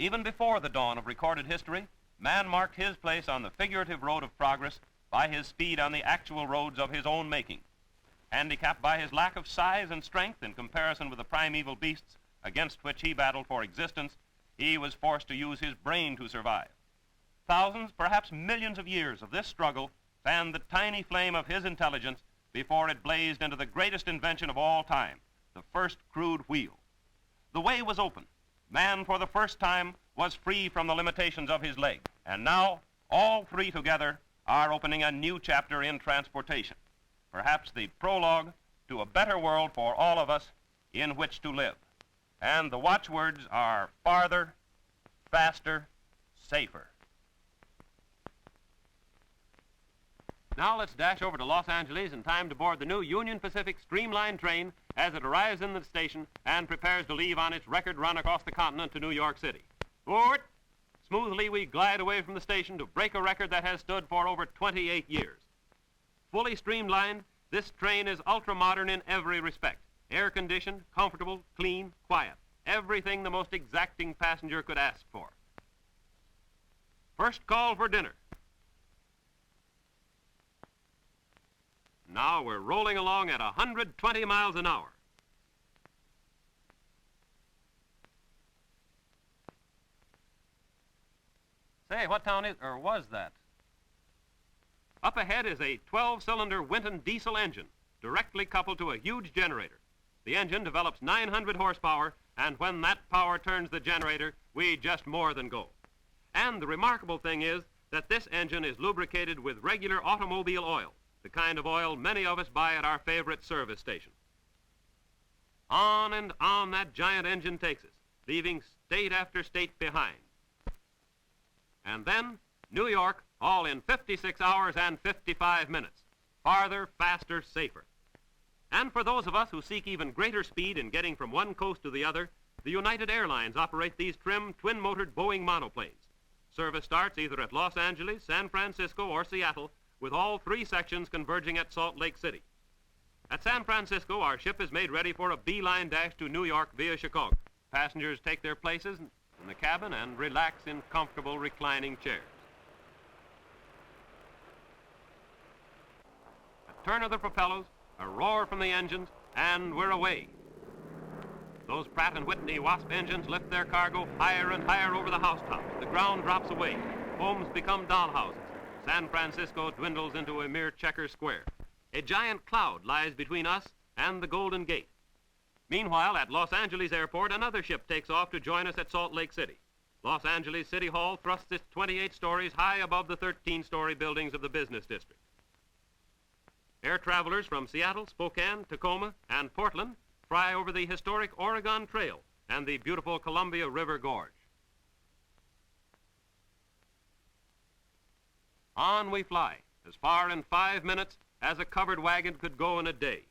Even before the dawn of recorded history, man marked his place on the figurative road of progress by his speed on the actual roads of his own making. Handicapped by his lack of size and strength in comparison with the primeval beasts against which he battled for existence, he was forced to use his brain to survive. Thousands, perhaps millions of years of this struggle fanned the tiny flame of his intelligence before it blazed into the greatest invention of all time, the first crude wheel. The way was open. Man, for the first time, was free from the limitations of his leg. And now, all three together are opening a new chapter in transportation, perhaps the prologue to a better world for all of us in which to live. And the watchwords are farther, faster, safer. Now let's dash over to Los Angeles in time to board the new Union Pacific Streamline train as it arrives in the station and prepares to leave on its record run across the continent to New York City. Forward! Smoothly we glide away from the station to break a record that has stood for over 28 years. Fully streamlined, this train is ultra-modern in every respect. Air-conditioned, comfortable, clean, quiet. Everything the most exacting passenger could ask for. First call for dinner. Now we're rolling along at 120 miles an hour. Say, what town is, or was that? Up ahead is a 12-cylinder Winton diesel engine, directly coupled to a huge generator. The engine develops 900 horsepower, and when that power turns the generator, we just more than go. And the remarkable thing is that this engine is lubricated with regular automobile oil, the kind of oil many of us buy at our favorite service station. On and on that giant engine takes us, leaving state after state behind. And then, New York, all in 56 hours and 55 minutes. Farther, faster, safer. And for those of us who seek even greater speed in getting from one coast to the other, the United Airlines operate these trim, twin-motored Boeing monoplanes. Service starts either at Los Angeles, San Francisco, or Seattle, with all three sections converging at Salt Lake City. At San Francisco, our ship is made ready for a beeline dash to New York via Chicago. Passengers take their places in the cabin and relax in comfortable reclining chairs. A turn of the propellers, a roar from the engines, and we're away. Those Pratt & Whitney Wasp engines lift their cargo higher and higher over the housetops. The ground drops away. Homes become dollhouses. San Francisco dwindles into a mere checker square. A giant cloud lies between us and the Golden Gate. Meanwhile, at Los Angeles Airport, another ship takes off to join us at Salt Lake City. Los Angeles City Hall thrusts its 28 stories high above the 13-story buildings of the business district. Air travelers from Seattle, Spokane, Tacoma, and Portland fly over the historic Oregon Trail and the beautiful Columbia River Gorge. On we fly, as far in 5 minutes as a covered wagon could go in a day.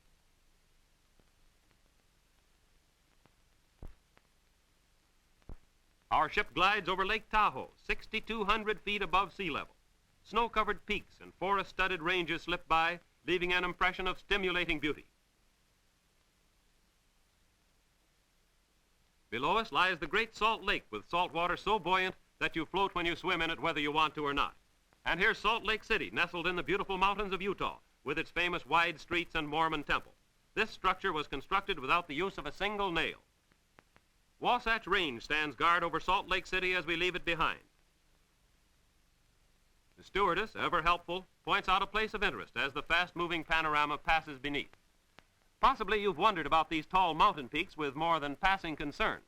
Our ship glides over Lake Tahoe, 6,200 feet above sea level. Snow-covered peaks and forest-studded ranges slip by, leaving an impression of stimulating beauty. Below us lies the Great Salt Lake, with salt water so buoyant that you float when you swim in it, whether you want to or not. And here's Salt Lake City, nestled in the beautiful mountains of Utah, with its famous wide streets and Mormon temple. This structure was constructed without the use of a single nail. Wasatch Range stands guard over Salt Lake City as we leave it behind. The stewardess, ever helpful, points out a place of interest as the fast-moving panorama passes beneath. Possibly you've wondered about these tall mountain peaks with more than passing concern.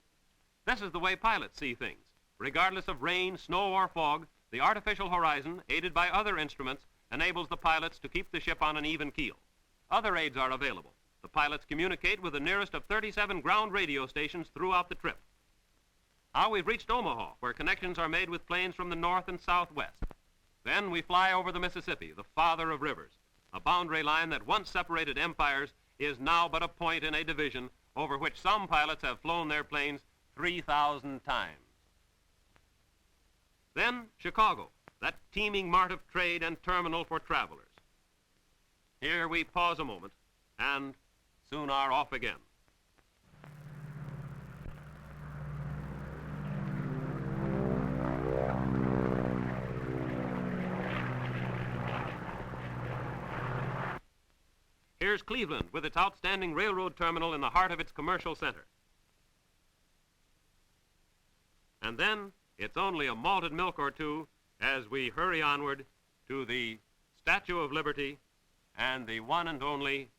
This is the way pilots see things. Regardless of rain, snow, or fog, the artificial horizon, aided by other instruments, enables the pilots to keep the ship on an even keel. Other aids are available. The pilots communicate with the nearest of 37 ground radio stations throughout the trip. Now we've reached Omaha, where connections are made with planes from the north and southwest. Then we fly over the Mississippi, the father of rivers. A boundary line that once separated empires is now but a point in a division over which some pilots have flown their planes 3,000 times. Then Chicago, that teeming mart of trade and terminal for travelers. Here we pause a moment and soon are off again. Here's Cleveland with its outstanding railroad terminal in the heart of its commercial center. And then it's only a malted milk or two as we hurry onward to the Statue of Liberty and the one and only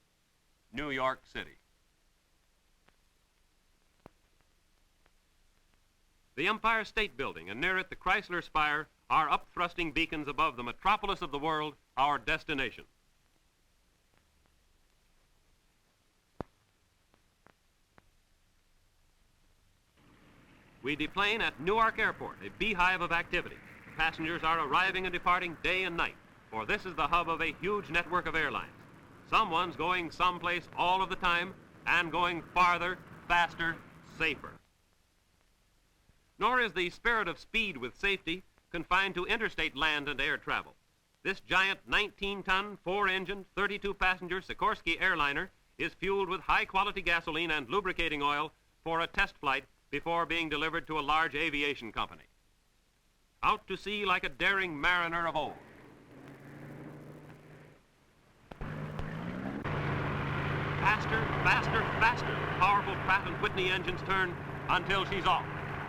New York City. The Empire State Building and near it the Chrysler Spire are up-thrusting beacons above the metropolis of the world, our destination. We deplane at Newark Airport, a beehive of activity. Passengers are arriving and departing day and night, for this is the hub of a huge network of airlines. Someone's going someplace all of the time and going farther, faster, safer. Nor is the spirit of speed with safety confined to interstate land and air travel. This giant 19-ton, 4-engine, 32-passenger Sikorsky airliner is fueled with high-quality gasoline and lubricating oil for a test flight before being delivered to a large aviation company. Out to sea like a daring mariner of old. Faster, faster, faster, powerful Pratt & Whitney engines turn until she's off,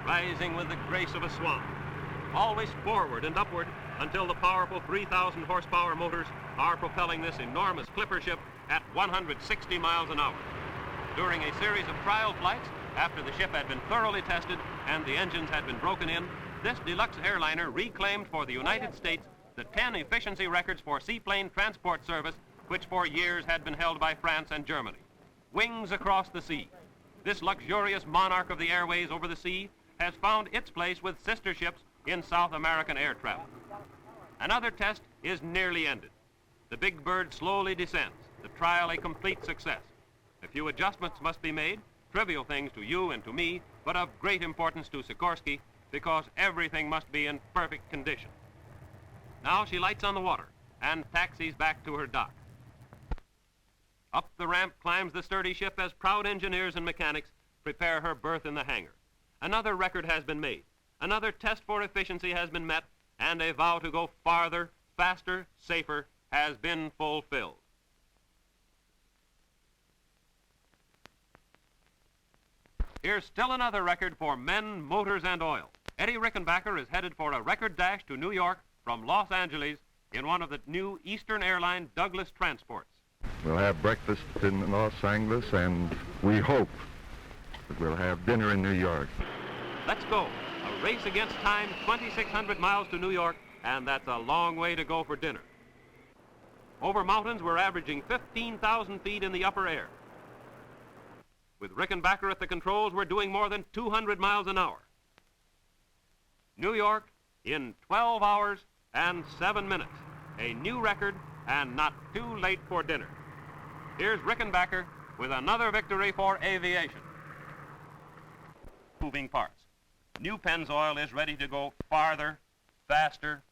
rising with the grace of a swan. Always forward and upward until the powerful 3,000 horsepower motors are propelling this enormous clipper ship at 160 miles an hour. During a series of trial flights, after the ship had been thoroughly tested and the engines had been broken in, this deluxe airliner reclaimed for the United States the 10 efficiency records for seaplane transport service which for years had been held by France and Germany. Wings across the sea. This luxurious monarch of the airways over the sea has found its place with sister ships in South American air travel. Another test is nearly ended. The big bird slowly descends, the trial a complete success. A few adjustments must be made, trivial things to you and to me, but of great importance to Sikorsky because everything must be in perfect condition. Now she lights on the water and taxis back to her dock. Up the ramp climbs the sturdy ship as proud engineers and mechanics prepare her berth in the hangar. Another record has been made. Another test for efficiency has been met, and a vow to go farther, faster, safer has been fulfilled. Here's still another record for men, motors, and oil. Eddie Rickenbacker is headed for a record dash to New York from Los Angeles in one of the new Eastern Airline Douglas transports. We'll have breakfast in Los Angeles, and we hope that we'll have dinner in New York. Let's go. A race against time, 2,600 miles to New York, and that's a long way to go for dinner. Over mountains, we're averaging 15,000 feet in the upper air. With Rickenbacker at the controls, we're doing more than 200 miles an hour. New York in 12 hours and 7 minutes. A new record and not too late for dinner. Here's Rickenbacker with another victory for aviation. Moving parts. New Pennzoil is ready to go farther, faster.